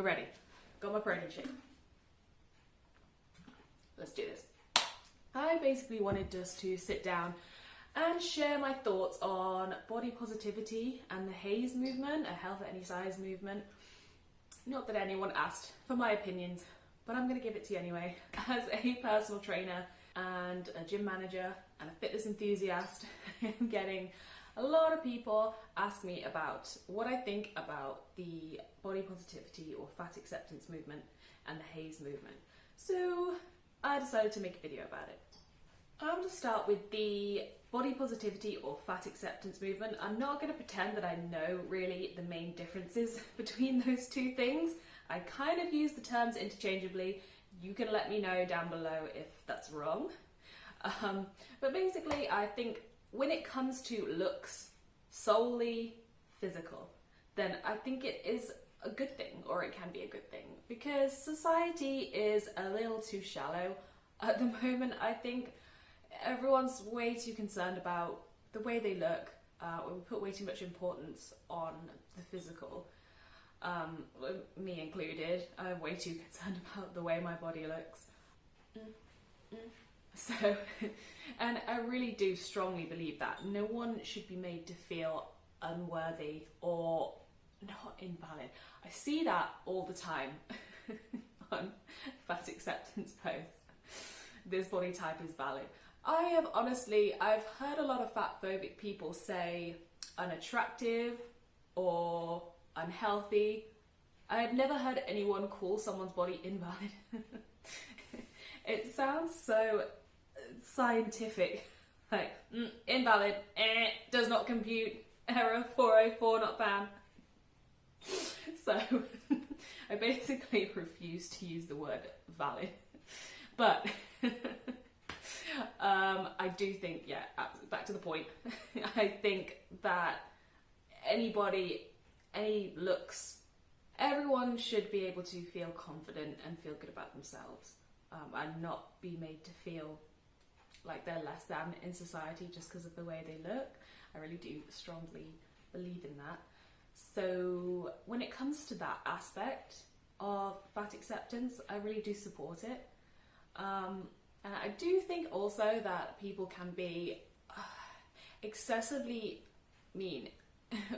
we're ready. Got my protein shake. Let's do this. I basically wanted just to sit down and share my thoughts on body positivity and the HAES movement, a health at any size movement. Not that anyone asked for my opinions, but I'm going to give it to you anyway. As a personal trainer and a gym manager and a fitness enthusiast, I'm getting a lot of people ask me about what I think about the body positivity or fat acceptance movement and the HAES movement. So I decided to make a video about it. I'm going to start with the body positivity or fat acceptance movement. I'm not going to pretend that I know really the main differences between those two things. I kind of use the terms interchangeably. You can let me know down below if that's wrong. But basically, I think when it comes to looks solely physical, then I think it is a good thing, or it can be a good thing, because society is a little too shallow at the moment. I think everyone's way too concerned about the way they look. We put way too much importance on the physical. Me included. I'm way too concerned about the way my body looks. So, and I really do strongly believe that no one should be made to feel unworthy or not invalid. I see that all the time on fat acceptance posts. This body type is valid. I've heard a lot of fat phobic people say unattractive or unhealthy. I've never heard anyone call someone's body invalid. It sounds so scientific, like invalid, does not compute, error 404 not found. So I basically refuse to use the word valid, but I do think, yeah, back to the point, I think that anybody, any looks, everyone should be able to feel confident and feel good about themselves, and not be made to feel like they're less than in society just because of the way they look. I really do strongly believe in that. So when it comes to that aspect of fat acceptance, I really do support it. And I do think also that people can be excessively mean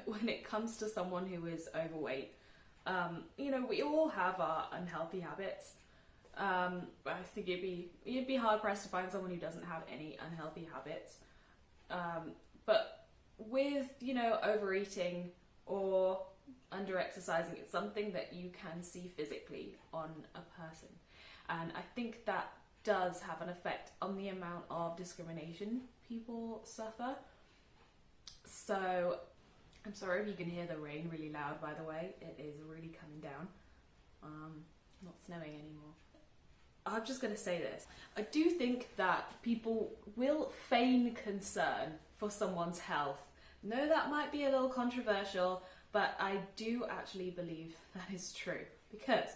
when it comes to someone who is overweight. We all have our unhealthy habits. I think you'd be hard pressed to find someone who doesn't have any unhealthy habits. But with, overeating or under-exercising, it's something that you can see physically on a person. And I think that does have an effect on the amount of discrimination people suffer. So, I'm sorry if you can hear the rain really loud, by the way. It is really coming down. Not snowing anymore. I'm just going to say this. I do think that people will feign concern for someone's health. No, that might be a little controversial, but I do actually believe that is true, because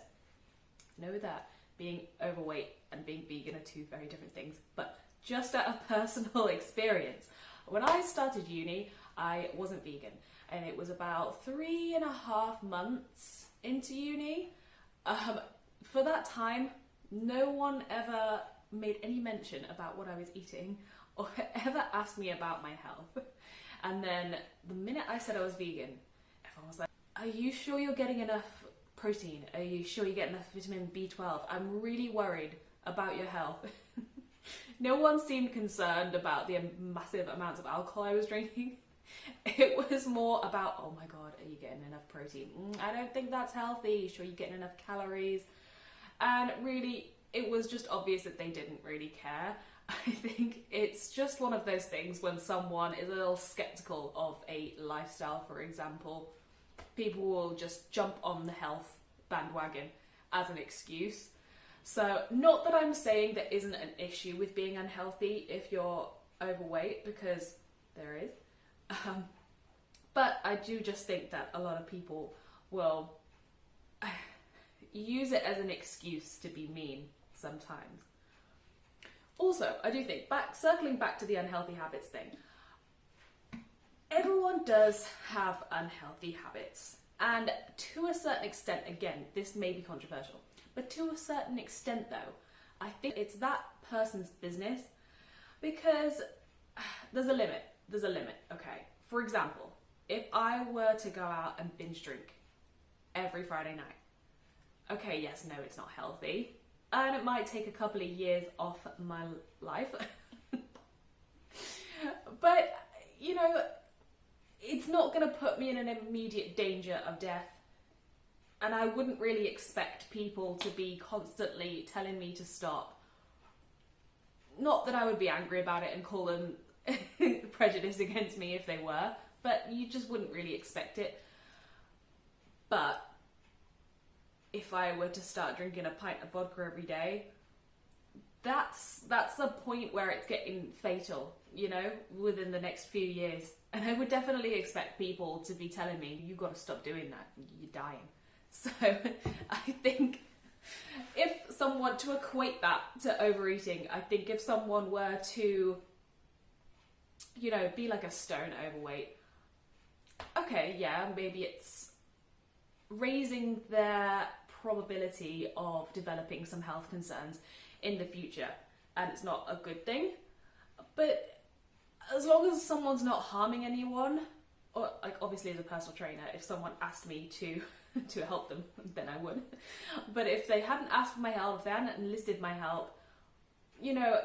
know that being overweight and being vegan are two very different things. But just out of personal experience, when I started uni, I wasn't vegan, and it was about 3.5 months into uni. For that time, no one ever made any mention about what I was eating or ever asked me about my health. And then the minute I said I was vegan, everyone was like, are you sure you're getting enough protein? Are you sure you get enough vitamin B12? I'm really worried about your health. No one seemed concerned about the massive amounts of alcohol I was drinking. It was more about, oh my God, are you getting enough protein? I don't think that's healthy. Sure you're getting enough calories? And really, it was just obvious that they didn't really care. I think it's just one of those things when someone is a little skeptical of a lifestyle, for example, people will just jump on the health bandwagon as an excuse. So not that I'm saying there isn't an issue with being unhealthy if you're overweight, because there is. But I do just think that a lot of people will use it as an excuse to be mean sometimes. Also, I do think, circling back to the unhealthy habits thing, everyone does have unhealthy habits. And to a certain extent, again, this may be controversial, but to a certain extent though, I think it's that person's business, because there's a limit. Okay. For example, if I were to go out and binge drink every Friday night, okay, yes, no, it's not healthy, and it might take a couple of years off my life, but, you know, it's not going to put me in an immediate danger of death. And I wouldn't really expect people to be constantly telling me to stop. Not that I would be angry about it and call them prejudice against me if they were, but you just wouldn't really expect it. But if I were to start drinking a pint of vodka every day, that's the point where it's getting fatal, you know, within the next few years. And I would definitely expect people to be telling me, you've got to stop doing that, you're dying. So I think if someone, to equate that to overeating, I think if someone were to, you know, be like a stone overweight, okay, yeah, maybe it's raising their probability of developing some health concerns in the future, and it's not a good thing. But as long as someone's not harming anyone, or like obviously as a personal trainer, if someone asked me to help them, then I would. But if they hadn't asked for my help, if they hadn't enlisted my help, you know,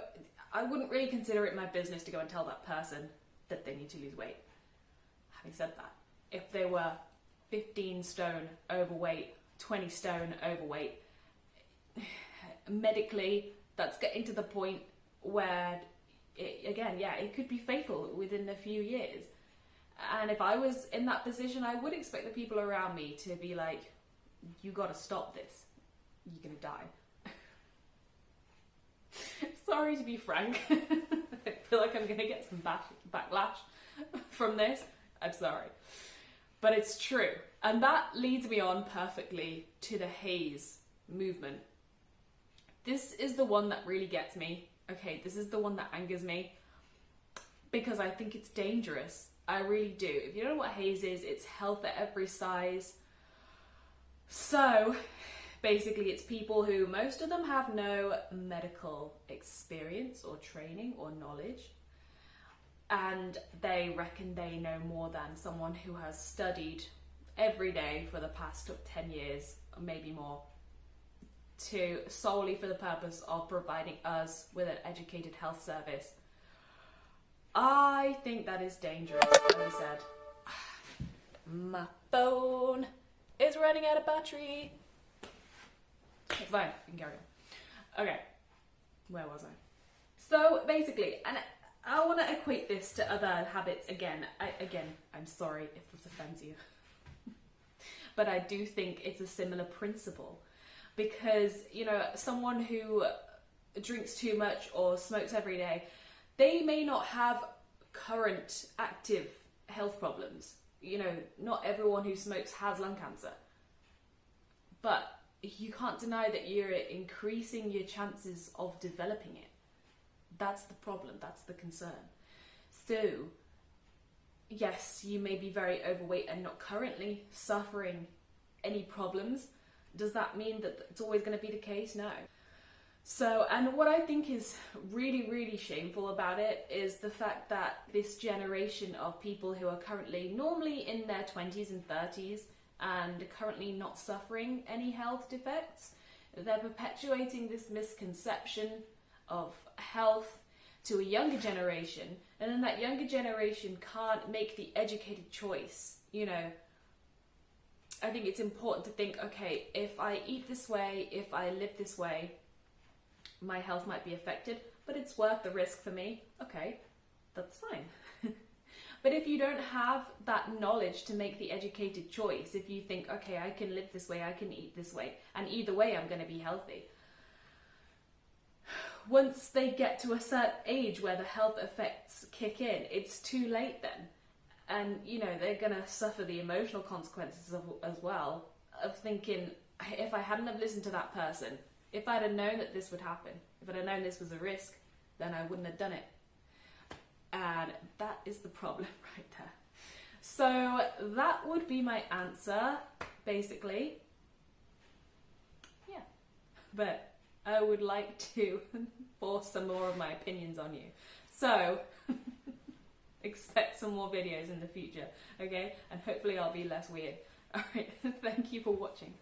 I wouldn't really consider it my business to go and tell that person that they need to lose weight. Having said that, if they were 15 stone overweight, 20 stone overweight, medically, that's getting to the point where, it could be fatal within a few years. And if I was in that position, I would expect the people around me to be like, you got to stop this. You're going to die. Sorry to be frank. I feel like I'm going to get some backlash from this. I'm sorry. But it's true. And that leads me on perfectly to the HAES movement. This is the one that really gets me. Okay, this is the one that angers me, because I think it's dangerous. I really do. If you don't know what HAES is, it's health at every size. So basically it's people who, most of them have no medical experience or training or knowledge, and they reckon they know more than someone who has studied every day for the past 10 years, or maybe more, solely for the purpose of providing us with an educated health service. I think that is dangerous. As I said, my phone is running out of battery. It's fine, we can carry on. Okay, where was I? So basically, and I want to equate this to other habits again. I'm sorry if this offends you. But I do think it's a similar principle. Because, you know, someone who drinks too much or smokes every day, they may not have current active health problems. You know, not everyone who smokes has lung cancer. But you can't deny that you're increasing your chances of developing it. That's the problem, that's the concern. So, yes, you may be very overweight and not currently suffering any problems. Does that mean that it's always going to be the case? No. So, and what I think is really, really shameful about it is the fact that this generation of people who are currently normally in their 20s and 30s and currently not suffering any health defects, they're perpetuating this misconception of health to a younger generation, and then that younger generation can't make the educated choice, you know. I think it's important to think, okay, if I eat this way, if I live this way, my health might be affected, but it's worth the risk for me. Okay, that's fine. But if you don't have that knowledge to make the educated choice, if you think, okay, I can live this way, I can eat this way, and either way I'm going to be healthy. Once they get to a certain age where the health effects kick in, it's too late then. And, you know, they're going to suffer the emotional consequences as well, of thinking, if I hadn't have listened to that person, if I'd have known that this would happen, if I'd have known this was a risk, then I wouldn't have done it. And that is the problem right there. So that would be my answer, basically. Yeah. But I would like to force some more of my opinions on you. So expect some more videos in the future, okay? And hopefully I'll be less weird. Alright, thank you for watching.